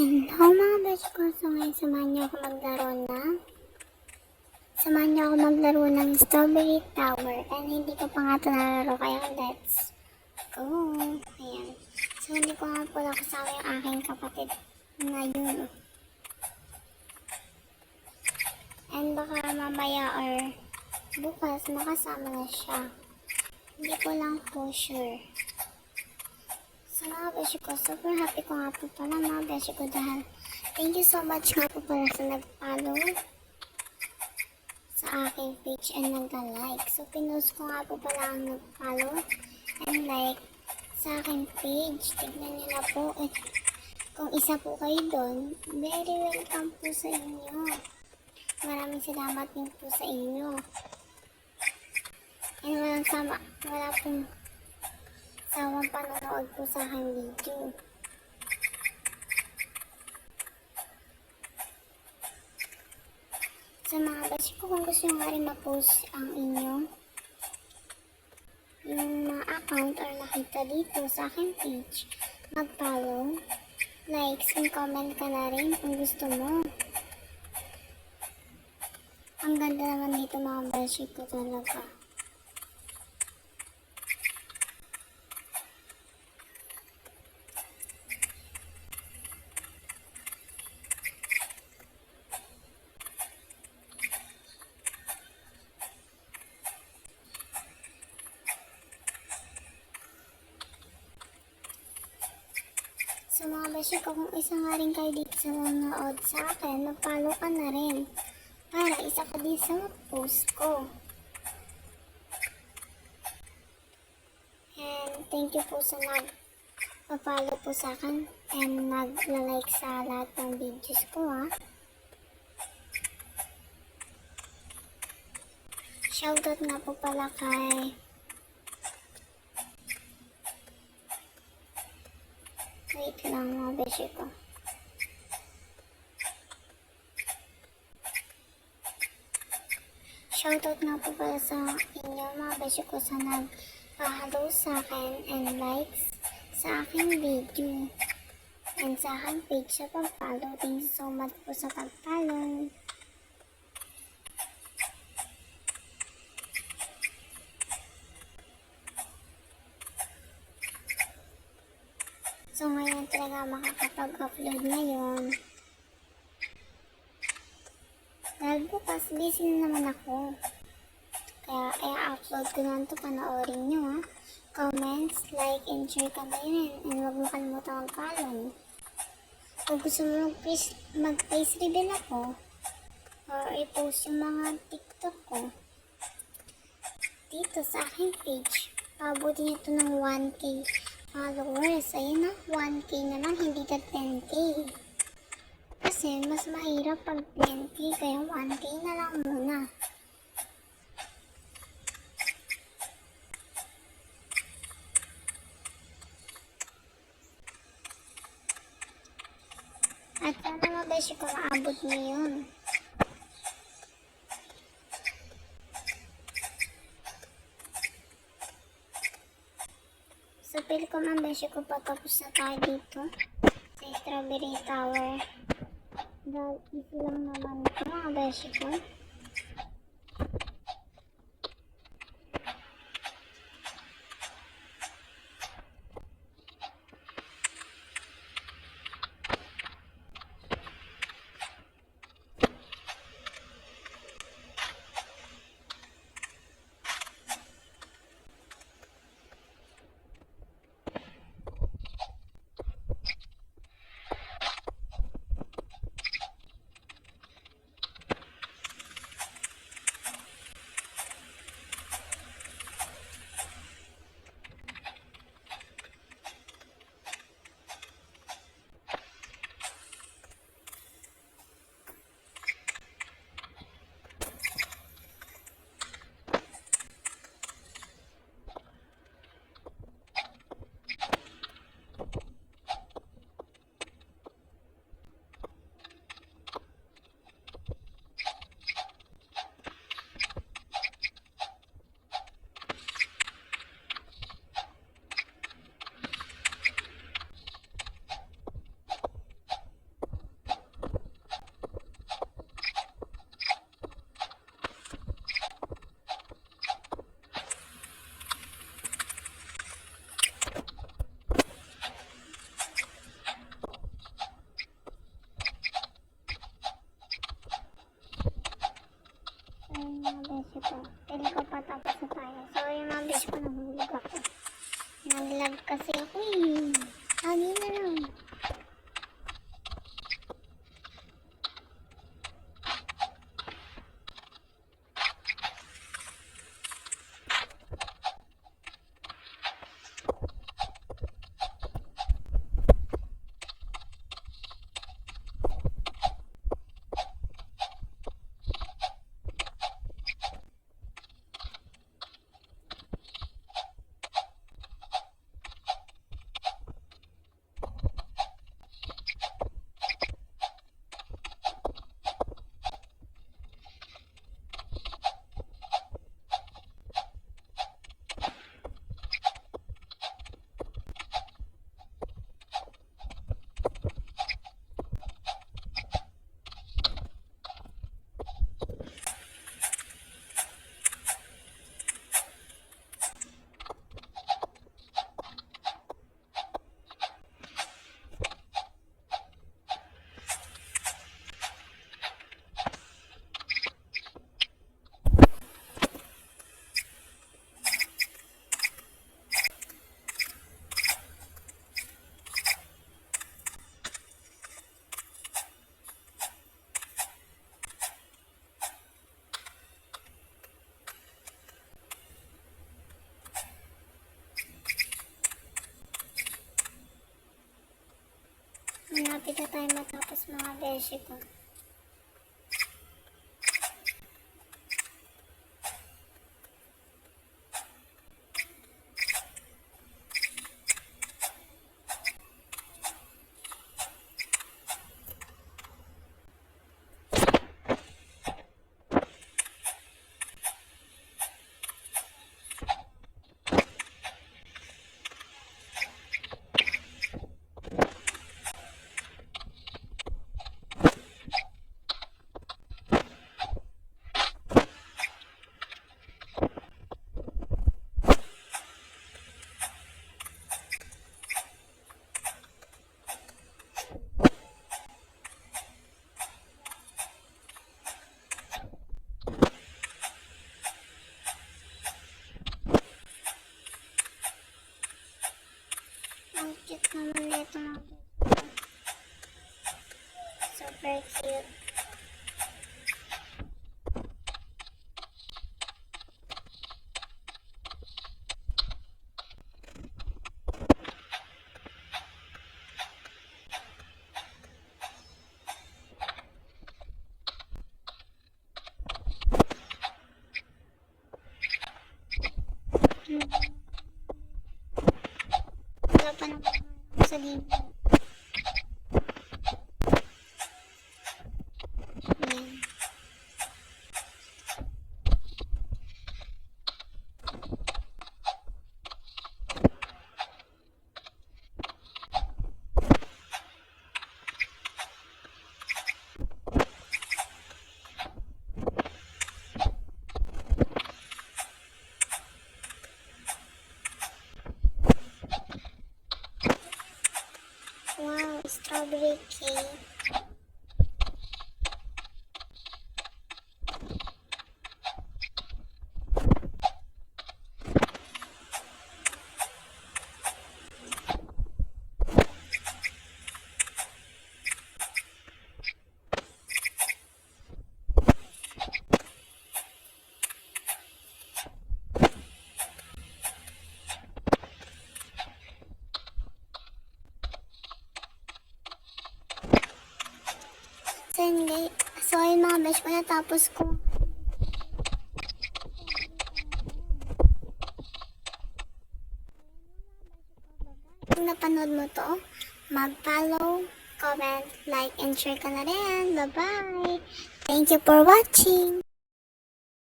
Hello mga besh ko, so ngayon samahan niyo ako maglaro ng Strawberry Tower and hindi ko pa nga ito nalaro kaya let's go. Ayan. So hindi ko nga pala kasama yung aking kapatid na yun. And baka mamaya or bukas makasama na siya. Hindi ko lang po sure. So mga beshi ko, super happy ko nga po pala mga beshi ko dahil thank you so much nga po pala sa nag-follow sa aking page and nag-like. So pinost ko nga po pala ang nag-follow and like sa aking page. Tignan nyo na po. Kung isa po kayo doon, very welcome po sa inyo. Maraming salamat din po sa inyo. And wala pong sawang panonood po sa aking video. Sa mga beshi ko, kung gusto nyo nga rin ma-post ang inyong yung mga account or nakita dito sa aking page, mag-follow, likes, and comment ka na rin kung gusto mo. Ang ganda naman dito mga beshi ko talaga. So mga beshi ko, kung isa nga rin kayo dito sa nanonood sa akin, mag-follow ka na rin para isa ka din sa post ko. And thank you po sa nag-follow po sa akin and nag-like sa lahat ng videos ko ha. Shoutout nga po pala kay wait lang mga beshi ko. Shoutout nga po pala sa inyo mga beshi ko sa nag-follow sa akin and likes sa aking video and sa aking page sa pag-follow. Thank you so much po sa pag-follow. So ngayon talaga makakapag-upload ngayon. Dahil bukas busy na naman ako. Kaya i-upload ko na ito, panoorin nyo ha. Comments, like, and share ka na rin. And huwag mo kalimutan mag-follow. Kung gusto mo mag-face reveal ako, or i-post yung mga TikTok ko dito sa aking page, pabuti nyo ito ng 1K followers. Ayun na, 1K na lang, hindi na 10K. Kasi mas mahirap pag 10K, kaya 1K na lang muna. At sana mga beshi ko maabot niyo yun. So feel ko mga beshi ko patapos na tayo dito sa Strawberry Tower. Dahil easy lang naman ito mga beshi ko. ko. Pili ko pa tapos na tayo. So, yung mga besh ko nahulog ako. Nag-lag kasi ako eh. Lagi na lang. Malapit na tayo matapos mga beshi ko. Ang cute naman nito mga beshi. Super cute. Wala pa naman sa libo. Yan. Wow, strawberry cake. So yun guys, so yun mga besh ko, natapos ko. Kung napanood mo to, mag-follow, comment, like, and share ka na rin. Bye-bye! Thank you for watching!